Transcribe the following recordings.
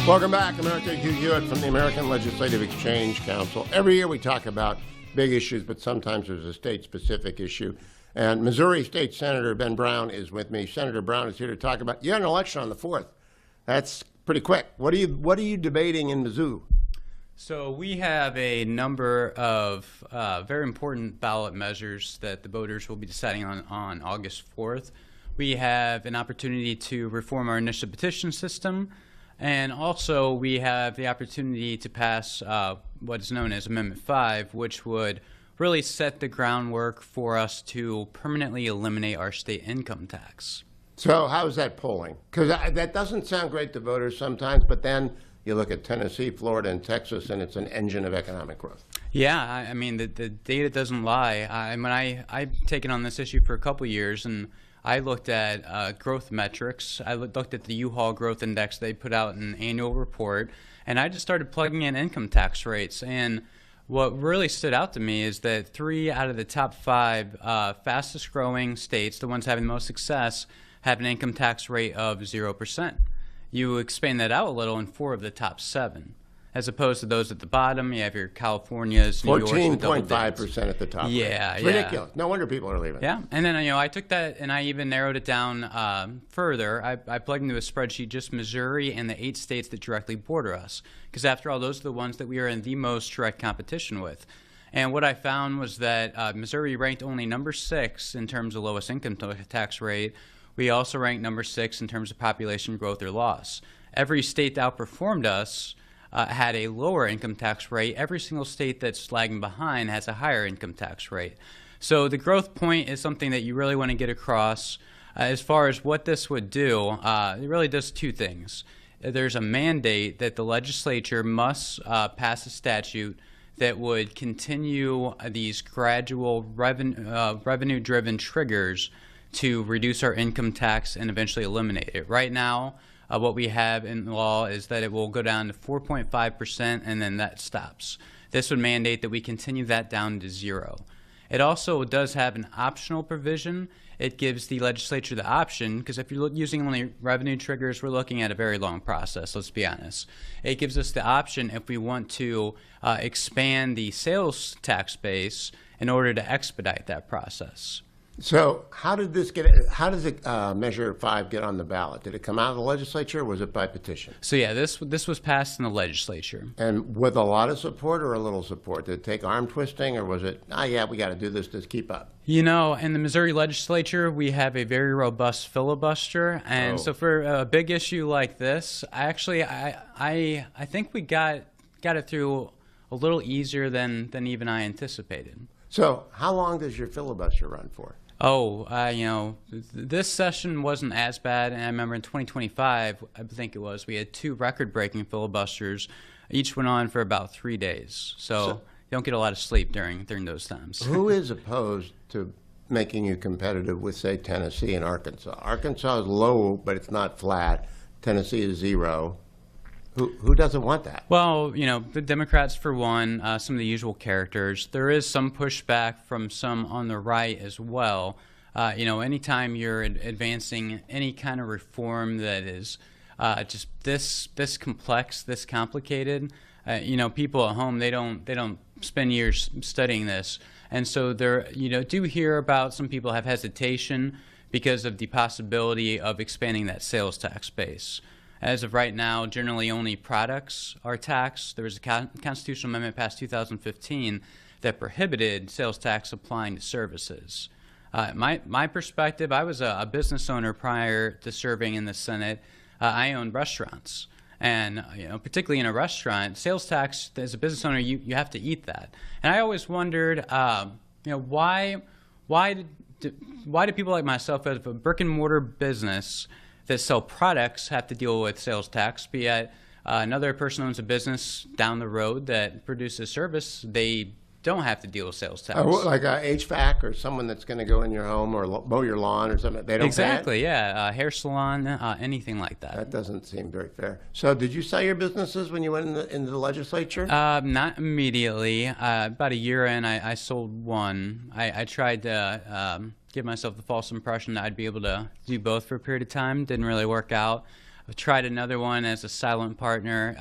Welcome back, America. Hugh Hewitt from the American Legislative Exchange Council. Every year we talk about big issues, but sometimes there's a state-specific issue. And Missouri State Senator Ben Brown is with me. Senator Brown is here to talk about, you had an election on the 4th. That's pretty quick. What are you debating in Mizzou? So we have a number of very important ballot measures that the voters will be deciding on August 4th. We have an opportunity to reform our initial petition system. And also, we have the opportunity to pass what is known as Amendment 5, which would really set the groundwork for us to permanently eliminate our state income tax. So how is that polling? Because that doesn't sound great to voters sometimes, but then you look at Tennessee, Florida, and Texas, and it's an engine of economic growth. Yeah, I mean, the data doesn't lie. I've taken on this issue for a couple years, and I looked at growth metrics. I looked at the U-Haul Growth Index. They put out an annual report, and I just started plugging in income tax rates. And what really stood out to me is that 3 out of the top 5 fastest growing states, the ones having the most success, have an income tax rate of 0%. You expand that out a little in 4 of the top 7. As opposed to those at the bottom, you have your California's, New York's, 14.5% at the top. Yeah, it's ridiculous. No wonder people are leaving. Yeah, and then I took that and I even narrowed it down further. I plugged into a spreadsheet just Missouri and the 8 states that directly border us, because after all, those are the ones that we are in the most direct competition with. And what I found was that Missouri ranked only number 6 in terms of lowest income tax rate. We also ranked number 6 in terms of population growth or loss. Every state that outperformed us had a lower income tax rate. Every single state that's lagging behind has a higher income tax rate. So the growth point is something that you really want to get across. As far as what this would do, it really does 2 things. There's a mandate that the legislature must pass a statute that would continue these gradual revenue-driven triggers to reduce our income tax and eventually eliminate it. Right now, what we have in law is that it will go down to 4.5% and then that stops. This would mandate that we continue that down to 0. It also does have an optional provision. It gives the legislature the option, because if you're using only revenue triggers, we're looking at a very long process, let's be honest. It gives us the option if we want to expand the sales tax base in order to expedite that process. So how does Measure 5 get on the ballot? Did it come out of the legislature or was it by petition? So yeah, this was passed in the legislature. And with a lot of support or a little support? Did it take arm twisting or was it, yeah, we got to do this to keep up? You know, in the Missouri legislature, we have a very robust filibuster. And so for a big issue like this, I think we got it through a little easier than even I anticipated. So how long does your filibuster run for? This session wasn't as bad, and I remember in 2025, I think it was, we had 2 record-breaking filibusters. Each went on for about 3 days. So you don't get a lot of sleep during those times. Who is opposed to making you competitive with, say, Tennessee and Arkansas? Arkansas is low, but it's not flat. Tennessee is 0. Who doesn't want that? Well, the Democrats, for one, some of the usual characters. There is some pushback from some on the right as well. Anytime you're advancing any kind of reform that is just this complex, this complicated, people at home, they don't spend years studying this. And so there, do hear about some people have hesitation because of the possibility of expanding that sales tax base. As of right now, generally only products are taxed. There was a constitutional amendment passed 2015 that prohibited sales tax applying to services. My perspective, I was a business owner prior to serving in the Senate. I owned restaurants. And particularly in a restaurant, sales tax, as a business owner, you have to eat that. And I always wondered, why do people like myself, as a brick and mortar business that sell products, have to deal with sales tax, but yet another person owns a business down the road that produces service, they don't have to deal with sales tax. Like a HVAC or someone that's going to go in your home or mow your lawn or something. They don't exactly, pay it? Yeah. Hair salon, anything like that. That doesn't seem very fair. So did you sell your businesses when you went into the legislature? Not immediately. About a year in, I sold one. I tried to give myself the false impression that I'd be able to do both for a period of time. Didn't really work out. tried another one as a silent partner.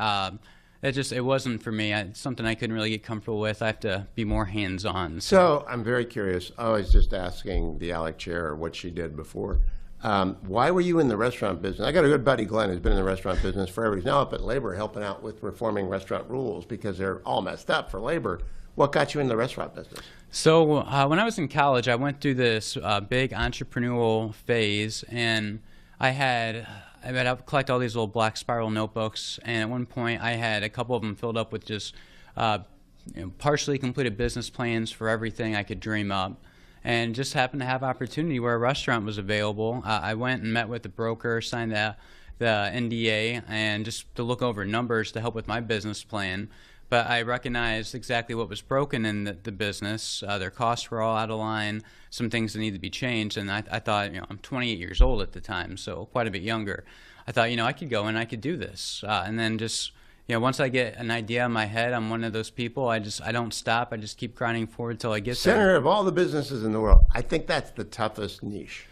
It wasn't for me. It's something I couldn't really get comfortable with. I have to be more hands-on. So I'm very curious. I was just asking the ALEC chair what she did before. Why were you in the restaurant business? I got a good buddy, Glenn, who's been in the restaurant business forever. He's now up at Labor helping out with reforming restaurant rules because they're all messed up for labor. What got you in the restaurant business? So when I was in college, I went through this big entrepreneurial phase, and I would collect all these little black spiral notebooks, and at one point I had a couple of them filled up with just partially completed business plans for everything I could dream up, and just happened to have opportunity where a restaurant was available. I went and met with the broker, signed the NDA, and just to look over numbers to help with my business plan. But I recognized exactly what was broken in the business. Their costs were all out of line, some things that need to be changed. And I thought, I'm 28 years old at the time, so quite a bit younger. I thought, I could go and I could do this. And then just, once I get an idea in my head, I'm one of those people. I don't stop. I just keep grinding forward till I get there. Center of all the businesses in the world, I think that's the toughest niche.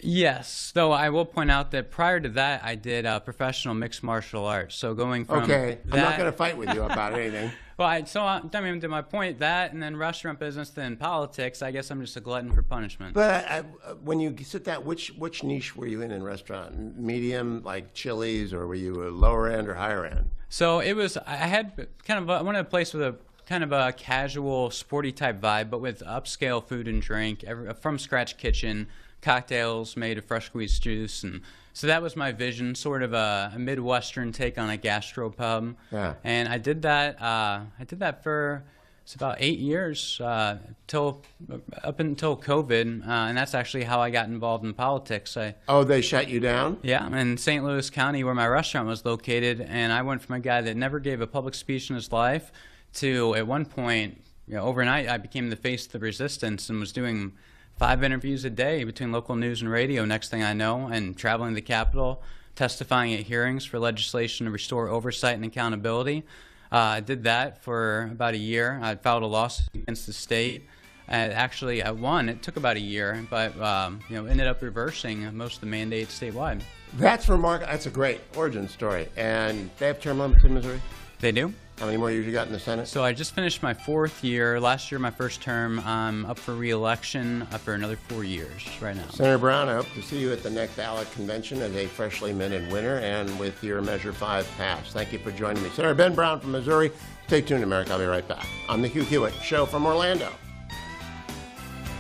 Yes, though I will point out that prior to that, I did professional mixed martial arts. So going from Okay, I'm not going to fight with you about anything. Well, to my point, that and then restaurant business, then politics. I guess I'm just a glutton for punishment. But when you sit down, which niche were you in restaurant? Medium, like Chili's, or were you a lower end or higher end? So I had I wanted a place with a kind of a casual, sporty type vibe, but with upscale food and drink, from scratch kitchen. Cocktails made of fresh squeezed juice, and so that was my vision, sort of a Midwestern take on a gastropub. Yeah. And I did that. For about 8 years, up until COVID, and that's actually how I got involved in politics. They shut you down? Yeah, in St. Louis County, where my restaurant was located, and I went from a guy that never gave a public speech in his life to, at one point, overnight, I became the face of the resistance and was doing 5 interviews a day between local news and radio, next thing I know, and traveling the Capitol, testifying at hearings for legislation to restore oversight and accountability. I did that for about a year. I filed a lawsuit against the state. Actually, I won. It took about a year, but ended up reversing most of the mandates statewide. That's remarkable. That's a great origin story. And they have term limits in Missouri? They do. How many more years you got in the Senate? So I just finished my 4th year. Last year, my first term. I'm up for re-election for another 4 years right now. Senator Brown, I hope to see you at the next ALEC convention as a freshly minted winner and with your Measure 5 pass. Thank you for joining me. Senator Ben Brown from Missouri. Stay tuned, America. I'll be right back on the Hugh Hewitt Show from Orlando.